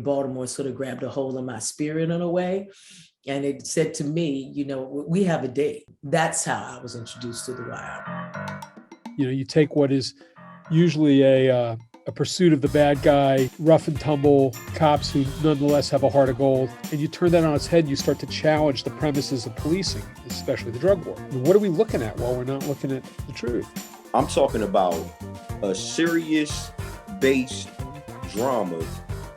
Baltimore sort of grabbed a hold of my spirit in a way. And it said to me, you know, we have a date. That's how I was introduced to The Wire. You know, you take what is usually a pursuit of the bad guy, rough and tumble cops who nonetheless have a heart of gold, and you turn that on its head, you start to challenge the premises of policing, especially the drug war. What are we looking at while we're not looking at the truth? I'm talking about a serious based drama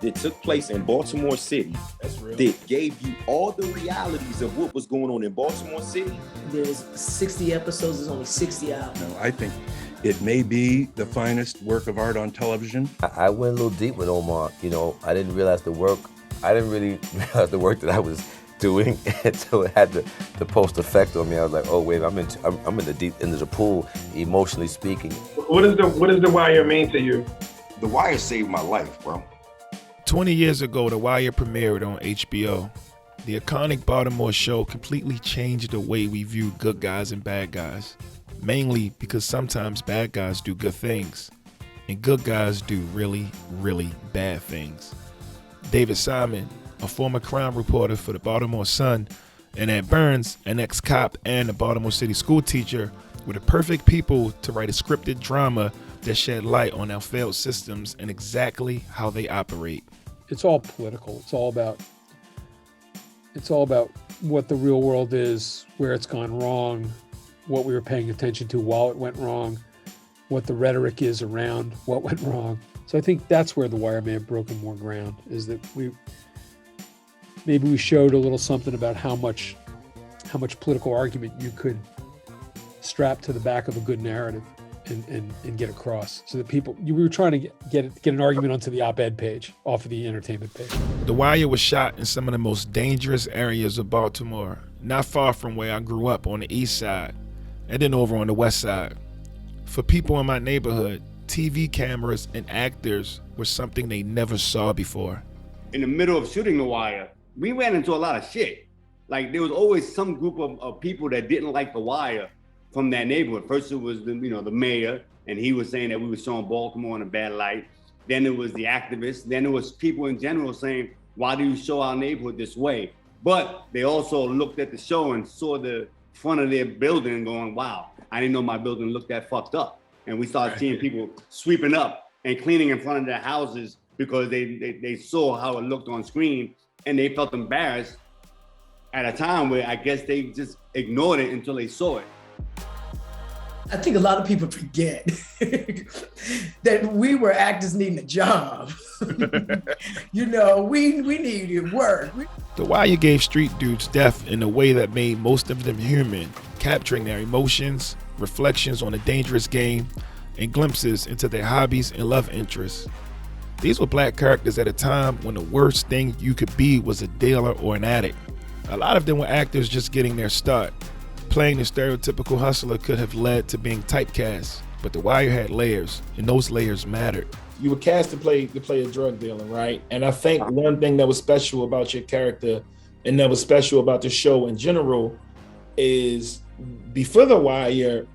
that took place in Baltimore City that gave you all the realities of what was going on in Baltimore City. There's 60 episodes, there's only 60 out. No, I think it may be the finest work of art on television. I went a little deep with Omar. You know, I didn't realize the work. I didn't really realize the work that I was doing until it had the post effect on me. I was like, oh wait, I'm in the deep end of the pool, emotionally speaking. What does The Wire mean to you? The Wire saved my life, bro. 20 years ago, The Wire premiered on HBO. The iconic Baltimore show completely changed the way we view good guys and bad guys, mainly because sometimes bad guys do good things, and good guys do really, really bad things. David Simon, a former crime reporter for the Baltimore Sun, and Ed Burns, an ex-cop and a Baltimore City school teacher, were the perfect people to write a scripted drama that shed light on our failed systems and exactly how they operate. It's all political. It's all about what the real world is, where it's gone wrong, what we were paying attention to while it went wrong, what the rhetoric is around what went wrong. So I think that's where The Wire may have broken more ground, is that maybe we showed a little something about how much political argument you could strap to the back of a good narrative and get across, so that we were trying to get an argument onto the op-ed page off of the entertainment page. The Wire was shot in some of the most dangerous areas of Baltimore, not far from where I grew up on the east side, and then over on the west side. For people in my neighborhood, TV cameras and actors were something they never saw before. In the middle of shooting The Wire, we ran into a lot of shit. Like, there was always some group of people that didn't like The Wire from that neighborhood. First it was the mayor, and he was saying that we were showing Baltimore in a bad light. Then it was the activists. Then it was people in general saying, why do you show our neighborhood this way? But they also looked at the show and saw the front of their building going, wow, I didn't know my building looked that fucked up. And we started seeing people sweeping up and cleaning in front of their houses because they saw how it looked on screen, and they felt embarrassed at a time where I guess they just ignored it until they saw it. I think a lot of people forget that we were actors needing a job. You know, we needed work. The Wire gave street dudes depth in a way that made most of them human, capturing their emotions, reflections on a dangerous game, and glimpses into their hobbies and love interests. These were black characters at a time when the worst thing you could be was a dealer or an addict. A lot of them were actors just getting their start. Playing the stereotypical hustler could have led to being typecast, but The Wire had layers, and those layers mattered. You were cast to play a drug dealer, right? And I think one thing that was special about your character, and that was special about the show in general, is before The Wire,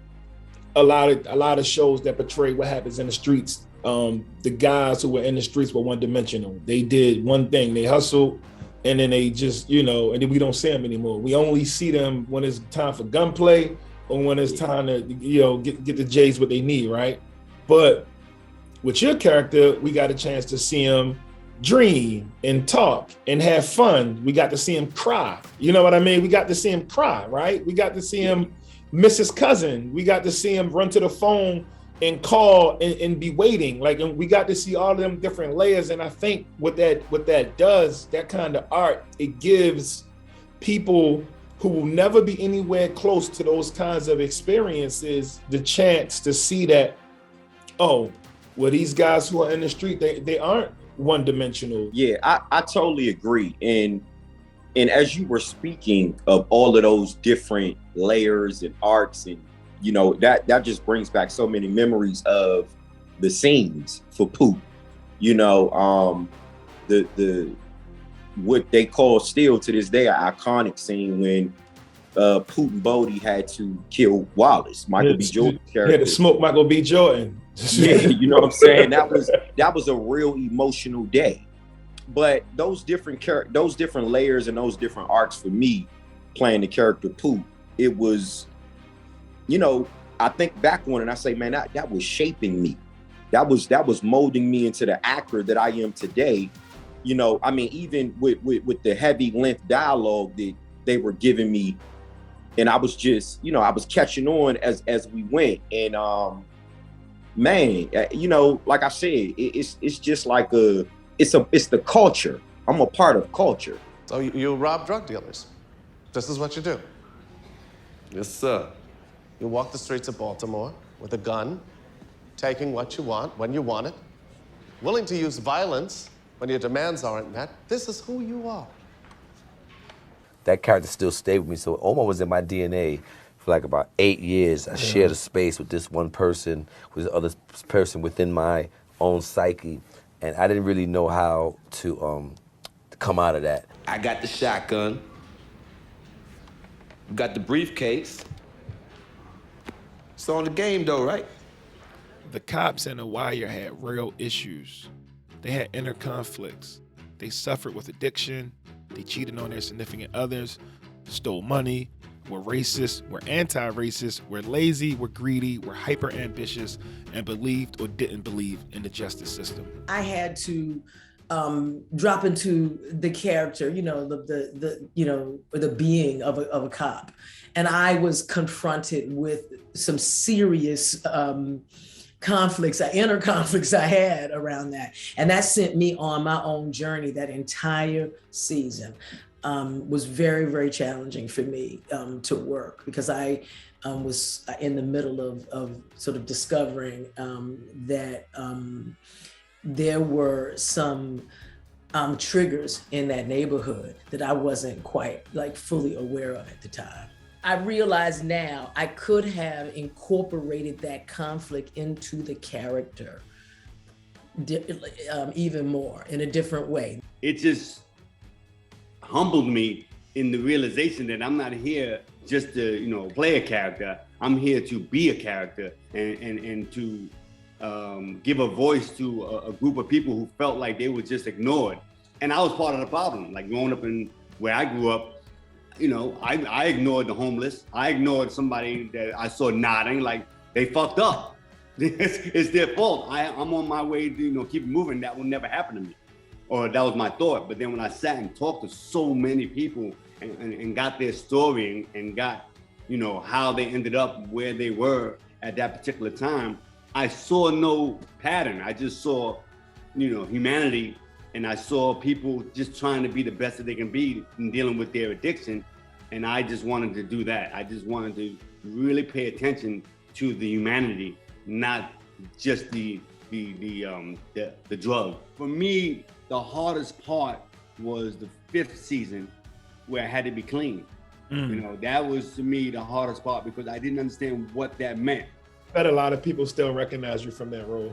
a lot of shows that portray what happens in the streets, the guys who were in the streets were one-dimensional. They did one thing, they hustled, and then they just, and then we don't see them anymore. We only see them when it's time for gunplay or when it's time to, get the J's what they need, right? But with your character, we got a chance to see him dream and talk and have fun. We got to see him cry. You know what I mean? We got to see him cry, right? We got to see him miss his cousin. We got to see him run to the phone and call and be waiting. And we got to see all of them different layers. And I think what that does, that kind of art, it gives people who will never be anywhere close to those kinds of experiences the chance to see that, these guys who are in the street, they aren't one-dimensional. Yeah, I totally agree. And as you were speaking of all of those different layers and arcs, and that just brings back so many memories of the scenes for Poot. The what they call still to this day an iconic scene when Poot and Bodie had to kill Wallace, Michael B. Jordan's character. Yeah, to smoke Michael B. Jordan. Yeah, you know what I'm saying? That was a real emotional day. But those different layers and those different arcs for me, playing the character Poot, it was, you know, I think back on it and I say, man, that was shaping me. That was molding me into the actor that I am today. You know, I mean, even with the heavy length dialogue that they were giving me, and I was just, you know, I was catching on as we went. And man, you know, like I said, it's just like it's the culture. I'm a part of culture. So you rob drug dealers. This is what you do. Yes, sir. You walk the streets of Baltimore with a gun, taking what you want when you want it, willing to use violence when your demands aren't met. This is who you are. That character still stayed with me. So Omar was in my DNA for like about 8 years. I shared a space with this one person, with this other person within my own psyche. And I didn't really know how to come out of that. I got the shotgun, got the briefcase. It's on the game though, right? The cops and The Wire had real issues. They had inner conflicts. They suffered with addiction. They cheated on their significant others, stole money, were racist, were anti-racist, were lazy, were greedy, were hyper-ambitious, and believed or didn't believe in the justice system. I had to drop into the character, you know, the being of a cop. And I was confronted with some serious conflicts, inner conflicts I had around that. And that sent me on my own journey. That entire season was very, very challenging for me to work, because I was in the middle of sort of discovering that there were some triggers in that neighborhood that I wasn't quite like fully aware of at the time. I realize now I could have incorporated that conflict into the character even more in a different way. It just humbled me in the realization that I'm not here just to, you know, play a character. I'm here to be a character and to give a voice to a group of people who felt like they were just ignored. And I was part of the problem. Like growing up in where I grew up, you know, I ignored the homeless. I ignored somebody that I saw nodding, like they fucked up. It's their fault. I'm on my way to, you know, keep moving. That will never happen to me. Or that was my thought. But then when I sat and talked to so many people and got their story and got, you know, how they ended up where they were at that particular time, I saw no pattern. I just saw, you know, humanity, and I saw people just trying to be the best that they can be in dealing with their addiction. And I just wanted to do that. I just wanted to really pay attention to the humanity, not just the drug. For me, the hardest part was the 5th season, where I had to be clean. You know, that was to me the hardest part, because I didn't understand what that meant. Bet a lot of people still recognize you from that role.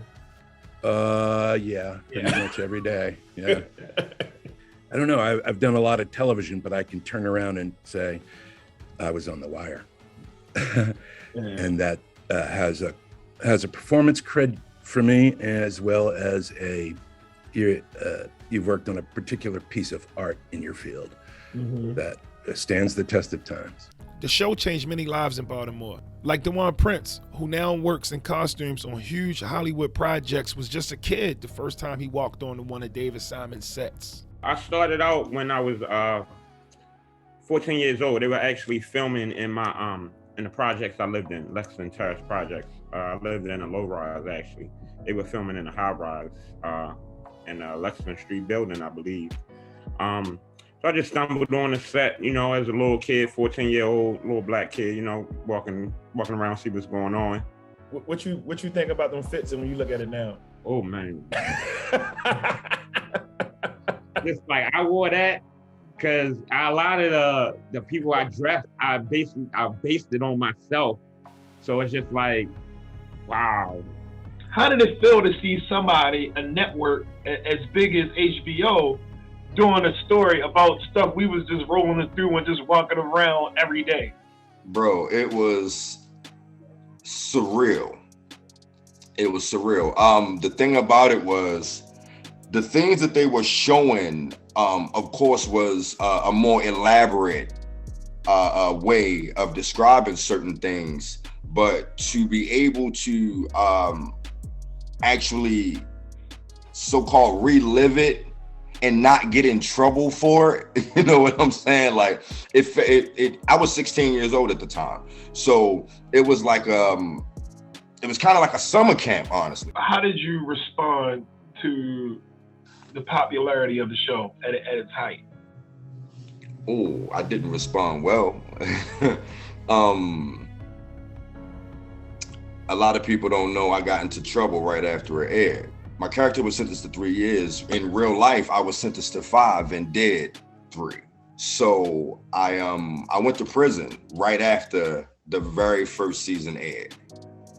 Yeah, pretty much every day. Yeah. I don't know. I've done a lot of television, but I can turn around and say I was on The Wire, and that has a performance cred for me, as well as you've worked on a particular piece of art in your field that stands the test of times. The show changed many lives in Baltimore. Like DeJuan Prince, who now works in costumes on huge Hollywood projects, was just a kid the first time he walked onto one of David Simon's sets. I started out when I was 14 years old. They were actually filming in my in the projects I lived in, Lexington Terrace projects. I lived in a low rise actually. They were filming in a high rise in a Lexington Street building, I believe. So I just stumbled on the set, you know, as a little kid, 14-year-old little black kid, you know, walking around, see what's going on. What you think about them fits, and when you look at it now? Oh man. Just like I wore that because a lot of the people I dressed, I based it on myself. So it's just like, wow. How did it feel to see somebody, a network as big as HBO, doing a story about stuff we was just rolling through and just walking around every day? Bro, it was surreal. It was surreal. The thing about it was, the things that they were showing, of course, was a more elaborate way of describing certain things, but to be able to actually so-called relive it and not get in trouble for it, you know what I'm saying? Like, I was 16 years old at the time, so it was like it was kind of like a summer camp, honestly. How did you respond to the popularity of the show at its height? Oh, I didn't respond well. A lot of people don't know I got into trouble right after it aired. My character was sentenced to 3 years. In real life, I was sentenced to 5 and did 3. So I went to prison right after the very first season aired.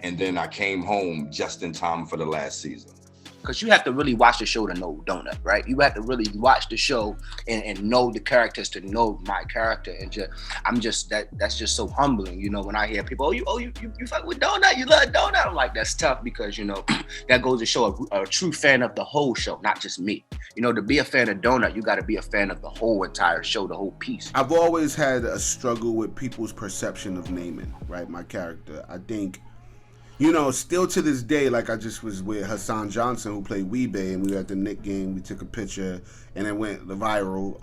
And then I came home just in time for the last season. Because you have to really watch the show to know Donut, right? You have to really watch the show and know the characters to know my character. And that's just so humbling, you know, when I hear people, you fuck with Donut, you love Donut. I'm like, that's tough because, you know, that goes to show a true fan of the whole show, not just me. You know, to be a fan of Donut, you got to be a fan of the whole entire show, the whole piece. I've always had a struggle with people's perception of Namond, right? My character. I think, you know, still to this day, like I just was with Hassan Johnson, who played Weebay, and we were at the Knick game. We took a picture, and it went viral,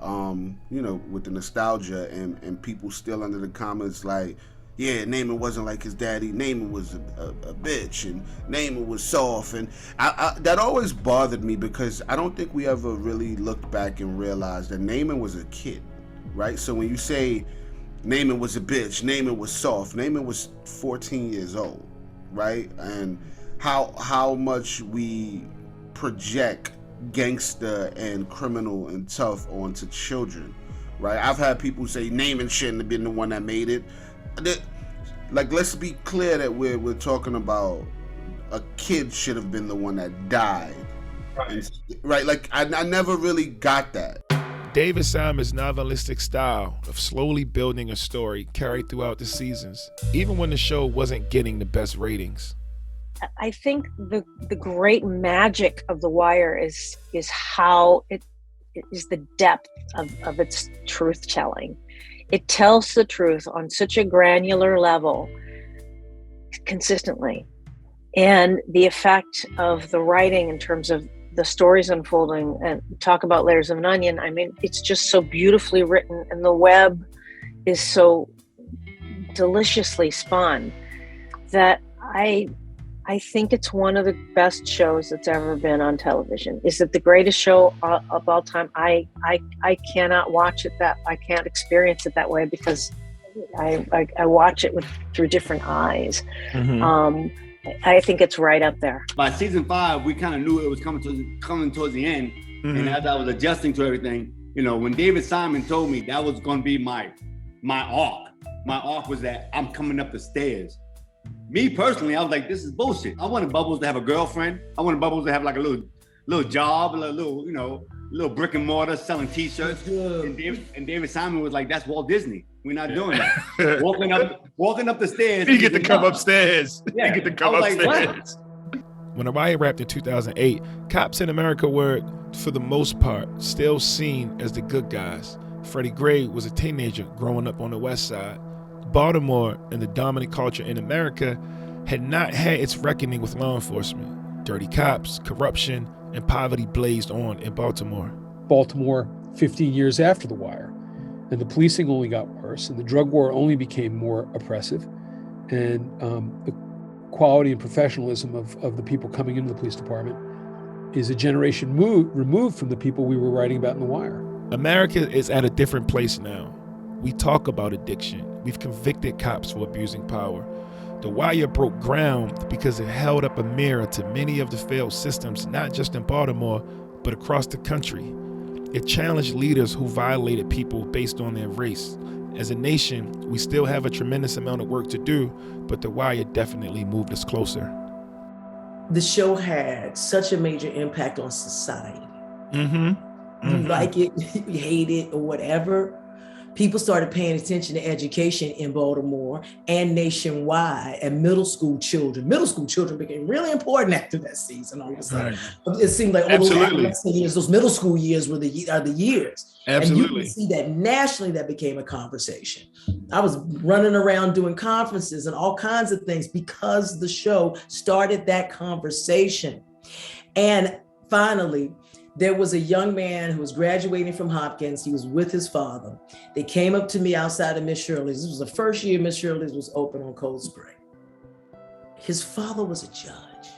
you know, with the nostalgia, and people still under the comments like, yeah, Namond wasn't like his daddy. Namond was a bitch, and Namond was soft. And I that always bothered me because I don't think we ever really looked back and realized that Namond was a kid, right? So when you say Namond was a bitch, Namond was soft, Namond was 14 years old. Right? And how much we project gangster and criminal and tough onto children, right? I've had people say Namond shouldn't have been the one that made it. Like, let's be clear that we're talking about a kid should have been the one that died, right? Like I never really got that. David Simon's novelistic style of slowly building a story carried throughout the seasons, even when the show wasn't getting the best ratings. I think the great magic of The Wire is how it is the depth of its truth telling. It tells the truth on such a granular level consistently. And the effect of the writing in terms of the stories unfolding, and talk about layers of an onion. I mean, it's just so beautifully written, and the web is so deliciously spun that I think it's one of the best shows that's ever been on television. Is it the greatest show of all time? I cannot watch it I can't experience it that way because I watch it through different eyes. Mm-hmm. I think it's right up there. By season 5, we kind of knew it was coming towards the end. Mm-hmm. And as I was adjusting to everything, you know, when David Simon told me that was going to be my arc was that I'm coming up the stairs. Me personally, I was like, this is bullshit. I wanted Bubbles to have a girlfriend. I wanted Bubbles to have like a little job, a little brick and mortar selling T-shirts. And David Simon was like, that's Walt Disney. We're not doing that. walking up the stairs. You get to come upstairs. Yeah. You get to come upstairs. Like, when The Wire wrapped in 2008, cops in America were, for the most part, still seen as the good guys. Freddie Gray was a teenager growing up on the West Side. Baltimore and the dominant culture in America had not had its reckoning with law enforcement. Dirty cops, corruption, and poverty blazed on in Baltimore. Baltimore, 15 years after The Wire. And the policing only got worse, and the drug war only became more oppressive. And the quality and professionalism of the people coming into the police department is a generation removed from the people we were writing about in The Wire. America is at a different place now. We talk about addiction. We've convicted cops for abusing power. The Wire broke ground because it held up a mirror to many of the failed systems, not just in Baltimore, but across the country. It challenged leaders who violated people based on their race. As a nation, we still have a tremendous amount of work to do, but The Wire definitely moved us closer. The show had such a major impact on society. Mm-hmm. You like it, you hate it, or whatever. people started paying attention to education in Baltimore and nationwide, and middle school children became really important after that season. All of a sudden, it seemed like those adolescent years, those middle school years are the years. Absolutely. And you can see that nationally, that became a conversation. I was running around doing conferences and all kinds of things because the show started that conversation. And finally, there was a young man who was graduating from Hopkins. He was with his father. They came up to me outside of Miss Shirley's. This was the first year Miss Shirley's was open on Cold Spring. His father was a judge.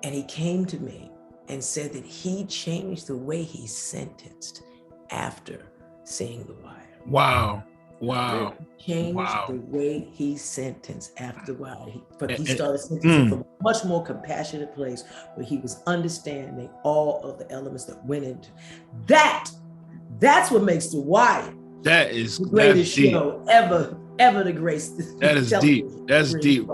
And he came to me and said that he changed the way he sentenced after seeing The Wire. Wow. Changed the way he sentenced after The Wire. But he started sentencing from a much more compassionate place where he was understanding all of the elements that went into that's what makes The Wire that is the greatest show ever to grace. That is deep. That's deep.